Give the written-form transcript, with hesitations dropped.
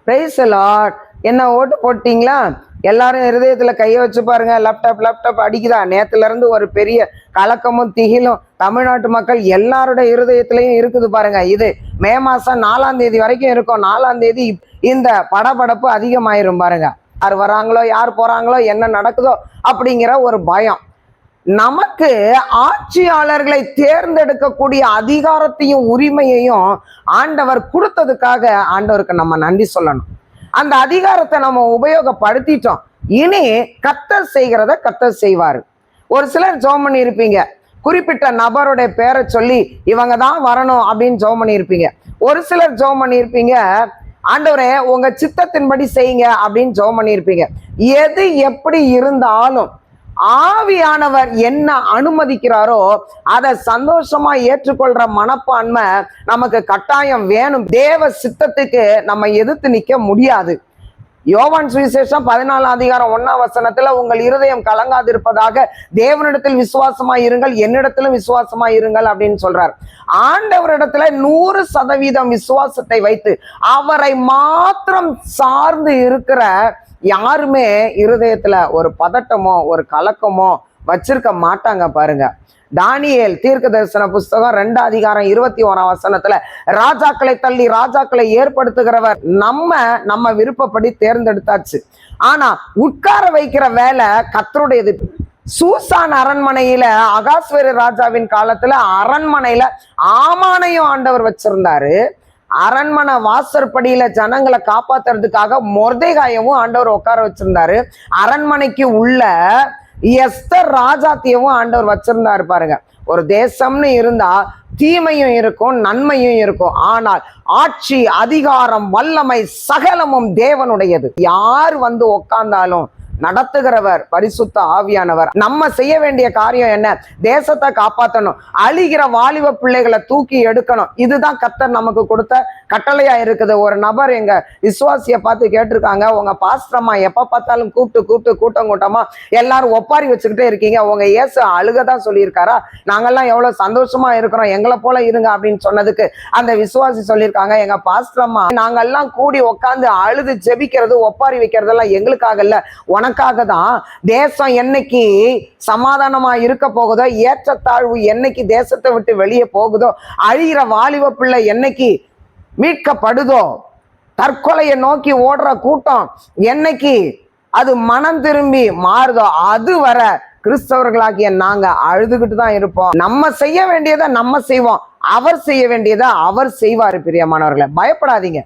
Praise the Lord. என்ன ஓட்டு போட்டீங்களா? எல்லாரும் இருதயத்துல கையை வச்சு பாருங்க. லேப்டாப் அடிக்குதா? நேத்துல இருந்து ஒரு பெரிய கலக்கமும் திகிலும் தமிழ்நாட்டு மக்கள் எல்லாருடைய இருதயத்திலையும் இருக்குது பாருங்க. இது மே மாசம் 4ஆம் தேதி வரைக்கும் இருக்கும். 4ஆம் தேதி இந்த படபடப்பு அதிகமாயிரும் பாருங்க. யார் வராங்களோ யார் போறாங்களோ என்ன நடக்குதோ அப்படிங்கிற ஒரு பயம். நமக்கு ஆட்சியாளர்களை தேர்ந்தெடுக்கக்கூடிய அதிகாரத்தையும் உரிமையையும் ஆண்டவர் கொடுத்ததுக்காக ஆண்டவருக்கு நம்ம நன்றி சொல்லணும். அந்த அதிகாரத்தை நம்ம உபயோகப்படுத்திட்டோம். இனி கர்த்தர் செய்கிறத கர்த்தர் செய்வாரு. ஒரு சிலர் ஜெபம் பண்ணி இருப்பீங்க, குறிப்பிட்ட நபருடைய பேரை சொல்லி இவங்க தான் வரணும் அப்படின்னு ஜெபம் பண்ணி இருப்பீங்க. ஒரு சிலர் ஜெபம் பண்ணி இருப்பீங்க, ஆண்டவரே உங்க சித்தத்தின்படி செய்யுங்க அப்படின்னு ஜெபம் பண்ணி இருப்பீங்க. எது எப்படி இருந்தாலும் ஆவியானவர் என்ன அனுமதிக்கிறாரோ அதை சந்தோஷமா ஏற்றுக்கொள்ற மனப்பான்மை நமக்கு கட்டாயம் வேணும். தேவ சித்தத்துக்கு நம்ம எதிர்த்து நிக்க முடியாது. யோவான் சுவிசேஷம் 14ஆம் அதிகாரம் 1ஆம் வசனத்துல உங்கள் இருதயம் கலங்காதிருப்பதாக தேவனிடத்தில் விசுவாசமா இருங்கள், என்னிடத்திலும் விசுவாசமா இருங்கள் அப்படின்னு சொல்றார். ஆண்டவரிடத்துல 100% விசுவாசத்தை வைத்து அவரை மாத்திரம் சார்ந்து இருக்கிற யாருமே இருதயத்துல ஒரு பதட்டமோ ஒரு கலக்கமோ வச்சிருக்க மாட்டாங்க பாருங்க. தானியேல் தீர்க்க தரிசன புஸ்தகம் 2ஆம் அதிகாரம் 21ஆம் வசனத்துல ராஜாக்களை தள்ளி ராஜாக்களை ஏற்படுத்துகிறவர் நம்ம விருப்பப்படி தேர்ந்தெடுத்தாச்சு. ஆனா உட்கார வைக்கிற வேலை கர்த்தருடையது. சூசான் அரண்மனையில அகாஸ்வேரு ராஜாவின் காலத்துல அரண்மனையில ஆமானையும் ஆண்டவர் வச்சிருந்தாரு. அரண்மனை வாசற்படியில ஜனங்களை காப்பாத்துறதுக்காக மொர்தெகாயவும் ஆண்டவர் உட்கார வச்சிருந்தாரு. அரண்மனைக்கு உள்ள எஸ்தர் ராஜாத்தியவும் ஆண்டவர் வச்சிருந்தாரு பாருங்க. ஒரு தேசம்னு இருந்தா தீமையும் இருக்கும் நன்மையும் இருக்கும். ஆனால் ஆட்சி அதிகாரம் வல்லமை சகலமும் தேவனுடையது. யார் வந்து உட்கார்ந்தாலும் நடத்துகிறவர் பரிசுத்த ஆவியானவர். நம்ம செய்ய வேண்டிய காரியம் என்ன? தேசத்தை காப்பாற்றணும், அழிகிற வாலிப பிள்ளைகளை தூக்கி எடுக்கணும். இதுதான் கர்த்தர் நமக்கு கொடுத்த கட்டளையா இருக்குது. ஒரு நபர் எங்க விசுவாசிய பார்த்து கேட்டிருக்காங்க, உங்க பாஸ்டரம்மா எப்ப பார்த்தாலும் கூப்பிட்டு கூட்டம் கூட்டமா எல்லாரும் ஒப்பாரி வச்சுக்கிட்டே இருக்கீங்க, உங்க இயேசு அழுகதான் சொல்லியிருக்காரா? நாங்கெல்லாம் எவ்வளவு சந்தோஷமா இருக்கிறோம், எங்களை போல இருங்க அப்படின்னு சொன்னதுக்கு அந்த விசுவாசி சொல்லியிருக்காங்க, எங்க பாஸ்டரம்மா நாங்கெல்லாம் கூடி உட்காந்து அழுது ஜெபிக்கிறது ஒப்பாரி வைக்கிறதெல்லாம் எங்களுக்காக இல்ல, உனக்காக தான். தேசம் என்னைக்கு சமாதானமா இருக்க போகுதோ, ஏற்றத்தாழ்வு என்னைக்கு தேசத்தை விட்டு வெளியே போகுதோ, அழிகிற வாலிப பிள்ளை என்னைக்கு மீட்கப்படுதோ, தற்கொலையை நோக்கி ஓடுற கூட்டம் என்னைக்கு அது மனம் திரும்பி மாறுதோ, அது வர கிறிஸ்தவர்களாகிய நாங்க அழுதுகிட்டு தான் இருப்போம். நம்ம செய்ய வேண்டியதை நம்ம செய்வோம், அவர் செய்ய வேண்டியதை அவர் செய்வாரு. பிரியமானவர்களே, பயப்படாதீங்க.